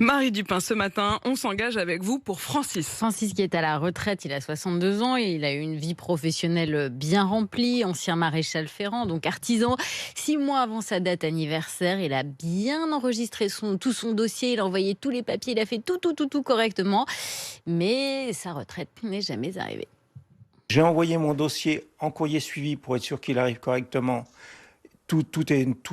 Marie Dupin, ce matin, on s'engage avec vous pour Francis. Francis qui est à la retraite, il a 62 ans et il a eu une vie professionnelle bien remplie, ancien maréchal ferrant, donc artisan. 6 mois avant sa date anniversaire, il a bien enregistré tout son dossier, il a envoyé tous les papiers, il a fait tout correctement. Mais sa retraite n'est jamais arrivée. J'ai envoyé mon dossier en courrier suivi pour être sûr qu'il arrive correctement. Tout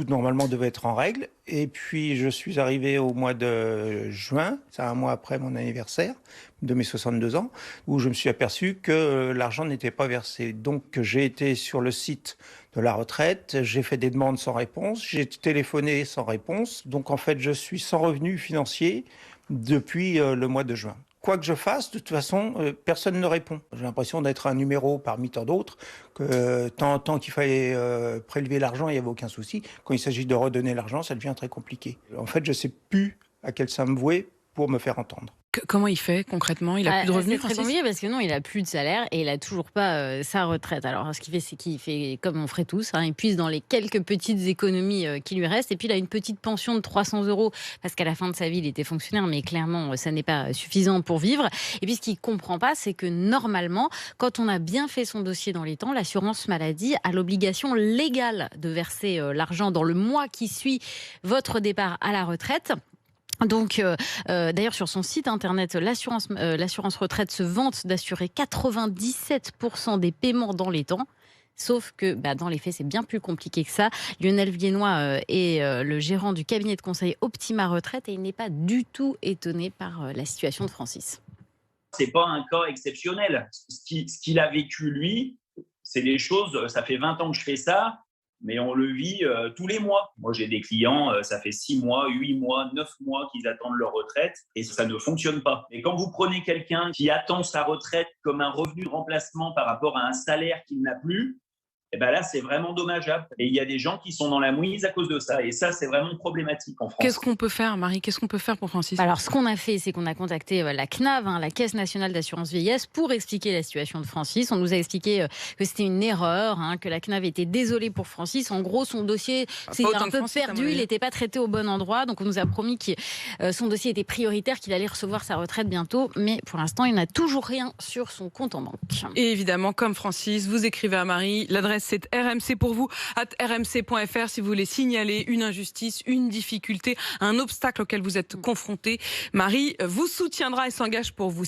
normalement devait être en règle. Et puis je suis arrivé au mois de juin, c'est un mois après mon anniversaire de mes 62 ans, où je me suis aperçu que l'argent n'était pas versé. Donc j'ai été sur le site de la retraite, j'ai fait des demandes sans réponse, j'ai téléphoné sans réponse. Donc en fait je suis sans revenu financier depuis le mois de juin. Quoi que je fasse, de toute façon, personne ne répond. J'ai l'impression d'être un numéro parmi tant d'autres, que tant qu'il fallait prélever l'argent, il n'y avait aucun souci. Quand il s'agit de redonner l'argent, ça devient très compliqué. En fait, je ne sais plus à quelle somme vouer pour me faire entendre. Comment il fait concrètement? Il a plus de revenus, C'est très compliqué parce que non, il a plus de salaire et il a toujours pas sa retraite. Alors ce qu'il fait, c'est qu'il fait comme on ferait tous, il puise dans les quelques petites économies qui lui restent et puis il a une petite pension de 300 € parce qu'à la fin de sa vie, il était fonctionnaire, mais clairement, ça n'est pas suffisant pour vivre. Et puis ce qu'il comprend pas, c'est que normalement, quand on a bien fait son dossier dans les temps, l'assurance maladie a l'obligation légale de verser l'argent dans le mois qui suit votre départ à la retraite. Donc, d'ailleurs, sur son site internet, l'assurance retraite se vante d'assurer 97% des paiements dans les temps. Sauf que dans les faits, c'est bien plus compliqué que ça. Lionel Viennois est le gérant du cabinet de conseil Optima Retraite et il n'est pas du tout étonné par la situation de Francis. C'est pas un cas exceptionnel. Ce qu'il a vécu, lui, c'est les choses, ça fait 20 ans que je fais ça, mais on le vit tous les mois. Moi, j'ai des clients, ça fait 6 mois, 8 mois, 9 mois qu'ils attendent leur retraite et ça ne fonctionne pas. Et quand vous prenez quelqu'un qui attend sa retraite comme un revenu de remplacement par rapport à un salaire qu'il n'a plus, et là, c'est vraiment dommageable. Et il y a des gens qui sont dans la mouise à cause de ça. Et ça, c'est vraiment problématique en France. Qu'est-ce qu'on peut faire, Marie? Qu'est-ce qu'on peut faire pour Francis? Alors, ce qu'on a fait, c'est qu'on a contacté la CNAV, la Caisse nationale d'assurance vieillesse, pour expliquer la situation de Francis. On nous a expliqué que c'était une erreur, que la CNAV était désolée pour Francis. En gros, son dossier s'est un peu perdu, il n'était pas traité au bon endroit. Donc, on nous a promis que son dossier était prioritaire, qu'il allait recevoir sa retraite bientôt. Mais pour l'instant, il n'a toujours rien sur son compte en banque. Et évidemment, comme Francis, vous écrivez à Marie. L'adresse, c'est RMC pour vous, @rmc.fr si vous voulez signaler une injustice, une difficulté, un obstacle auquel vous êtes confronté. Marie vous soutiendra et s'engage pour vous.